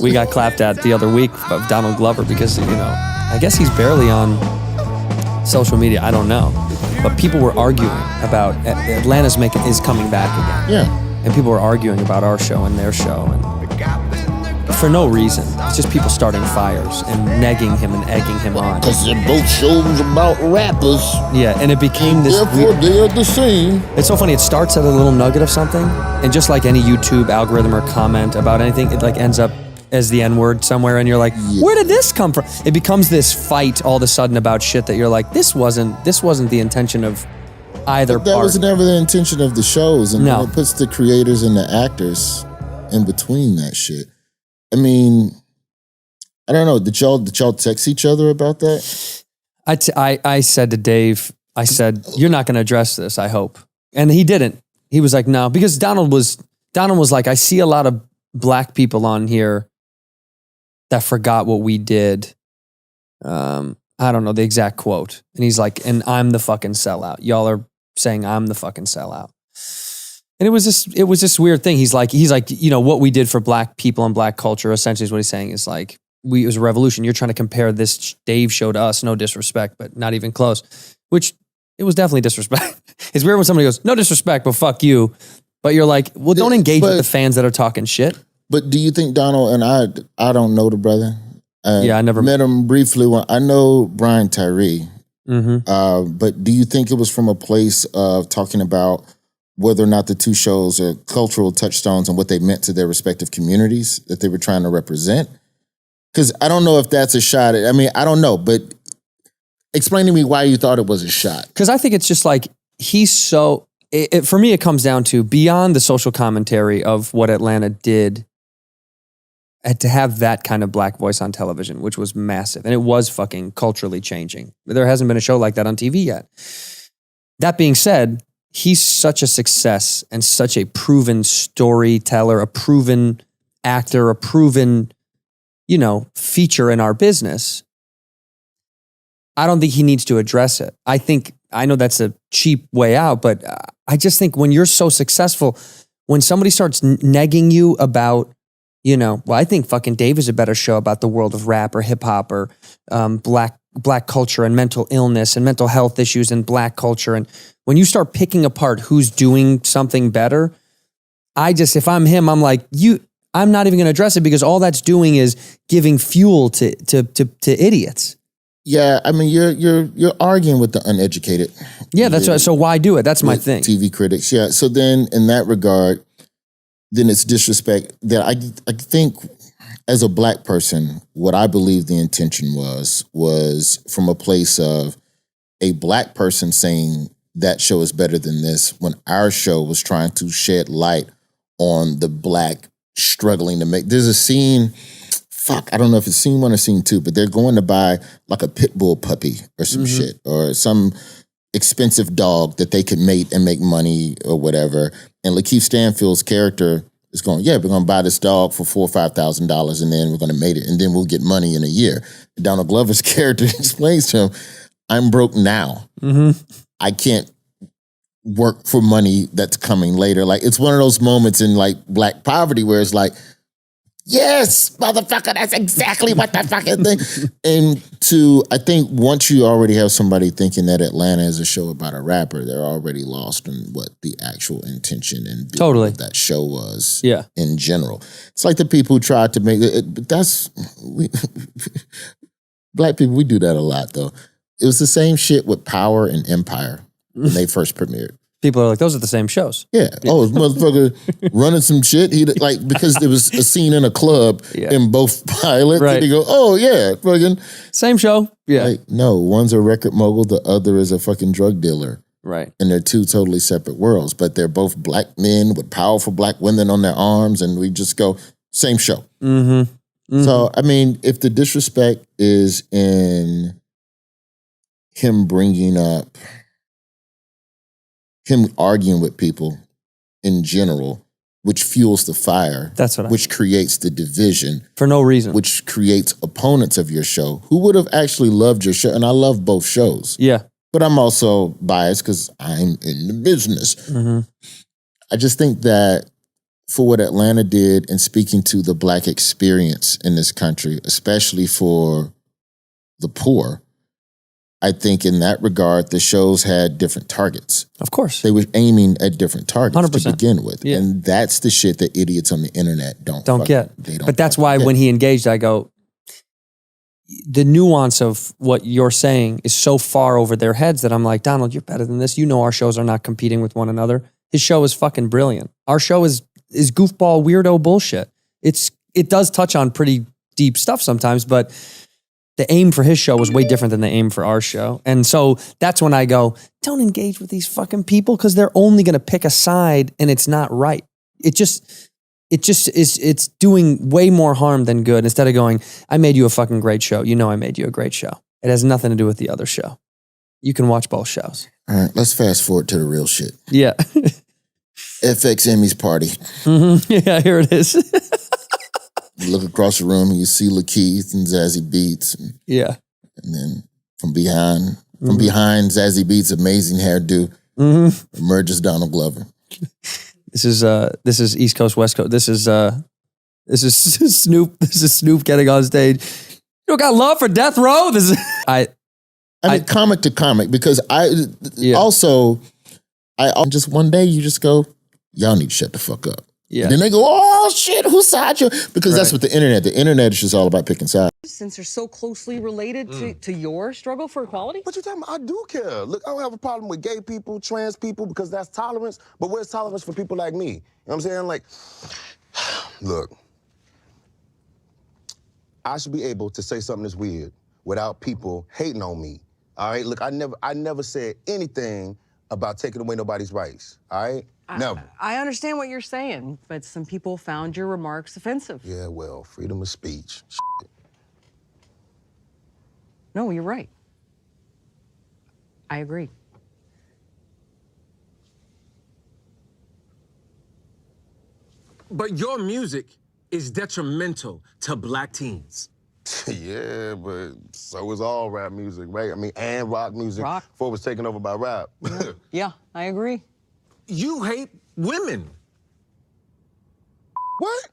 we got clapped at the other week of Donald Glover because, I guess he's barely on social media. I don't know. But people were arguing about Atlanta's is coming back again. Yeah. And people were arguing about our show and their show. And for no reason. It's just people starting fires and negging him and egging him on. Because they're both shows about rappers. Yeah, and it became this therefore, they are the same. It's so funny. It starts at a little nugget of something, and just like any YouTube algorithm or comment about anything, it like ends up as the N-word somewhere, and you're like, where did this come from? It becomes this fight all of a sudden about shit that you're like, this wasn't the intention of either part. That was never the intention of the shows, and no. it puts the creators and the actors in between that shit. I mean, I don't know. Did y'all text each other about that? I said to Dave, I said, you're not going to address this, I hope. And he didn't. He was like, no, because Donald was like, I see a lot of black people on here that forgot what we did. I don't know the exact quote. And he's like, and I'm the fucking sellout. Y'all are saying I'm the fucking sellout. And it was this weird thing. He's like, what we did for black people and black culture, essentially is what he's saying is like, it was a revolution. You're trying to compare this Dave show to us, no disrespect, but not even close, which it was definitely disrespect. It's weird when somebody goes, no disrespect, but fuck you. But you're like, well, don't engage with the fans that are talking shit. But do you think Donald, and I don't know the brother. I never met him briefly. I know Brian Tyree. Mm-hmm. But do you think it was from a place of talking about whether or not the two shows are cultural touchstones and what they meant to their respective communities that they were trying to represent? Because I don't know if that's a shot. I mean, I don't know, but explain to me why you thought it was a shot. Because I think it's just like, for me, it comes down to beyond the social commentary of what Atlanta did, and to have that kind of black voice on television, which was massive. And it was fucking culturally changing. There hasn't been a show like that on TV yet. That being said, he's such a success and such a proven storyteller, a proven actor, a proven, feature in our business. I don't think he needs to address it. I know that's a cheap way out, but I just think when you're so successful, when somebody starts negging you about, I think fucking Dave is a better show about the world of rap or hip hop or black culture and mental illness and mental health issues and black culture. And when you start picking apart who's doing something better, if I'm him, I'm like, I'm not even going to address it because all that's doing is giving fuel to idiots. Yeah, I mean, you're arguing with the uneducated. Yeah, that's right. So why do it? That's my thing. TV critics. Yeah. So then, in that regard, then it's disrespect. That I think, as a black person, what I believe the intention was from a place of a black person saying that show is better than this, when our show was trying to shed light on the black struggling to make. There's a scene. I don't know if it's scene 1 or scene 2, but they're going to buy like a pit bull puppy or some shit or some expensive dog that they could mate and make money or whatever. And Lakeith Stanfield's character is going, we're going to buy this dog for $4,000 or $5,000 and then we're going to mate it and then we'll get money in a year. Donald Glover's character explains to him, I'm broke now. Mm-hmm. I can't work for money that's coming later. Like, it's one of those moments in like black poverty where it's like, yes, motherfucker, that's exactly what the fucking thing. And I think once you already have somebody thinking that Atlanta is a show about a rapper, they're already lost in what the actual intention and of that show was in general. It's like the people who tried to make it, but black people, we do that a lot though. It was the same shit with Power and Empire when they first premiered. People are like, those are the same shows. Yeah. Oh, this motherfucker running some shit. He because there was a scene in a club in both pilots. Right. And he go, oh yeah, fucking same show. Yeah. Like, no, one's a record mogul, the other is a fucking drug dealer. Right. And they're two totally separate worlds, but they're both black men with powerful black women on their arms, and we just go, same show. Mm-hmm. Mm-hmm. So, I mean, if the disrespect is in him bringing up, him arguing with people in general, which fuels the fire. That's what which creates the division. For no reason. Which creates opponents of your show who would have actually loved your show. And I love both shows. Yeah. But I'm also biased because I'm in the business. Mm-hmm. I just think that for what Atlanta did in speaking to the Black experience in this country, especially for the poor, I think in that regard, the shows had different targets. Of course. They were aiming at different targets 100%. to begin with. Yeah. And that's the shit that idiots on the internet don't get. They don't but that's why when he engaged, I go, the nuance of what you're saying is so far over their heads that I'm like, Donald, you're better than this. You know our shows are not competing with one another. His show is fucking brilliant. Our show is goofball, weirdo bullshit. It does touch on pretty deep stuff sometimes, but the aim for his show was way different than the aim for our show. And so that's when I go, don't engage with these fucking people because they're only going to pick a side and it's not right. It just is, it's doing way more harm than good. Instead of going, I made you a fucking great show. You know I made you a great show. It has nothing to do with the other show. You can watch both shows. All right, let's fast forward to the real shit. Yeah. FX Emmy's party. Mm-hmm. Yeah, here it is. You look across the room and you see Lakeith and Zazie Beetz. And then from behind Zazie Beetz' amazing hairdo, emerges Donald Glover. This is East Coast, West Coast. This is Snoop. This is Snoop getting on stage. You don't got love for Death Row? This is I mean, comic to comic, because also just one day you just go, y'all need to shut the fuck up. Yeah. And then they go, oh shit, whose side you? Because that's what the internet is just all about picking sides. Since they're so closely related to your struggle for equality? What you talking about? I do care. Look, I don't have a problem with gay people, trans people, because that's tolerance, but where's tolerance for people like me? You know what I'm saying? Like, look, I should be able to say something that's weird without people hating on me, all right? Look, I never said anything about taking away nobody's rights, all right? Never. I understand what you're saying, but some people found your remarks offensive. Yeah, well, freedom of speech. No, you're right. I agree. But your music is detrimental to Black teens. Yeah, but so is all rap music, right? I mean, and rock music Rock. before it was taken over by rap. Yeah, I agree. You hate women. What?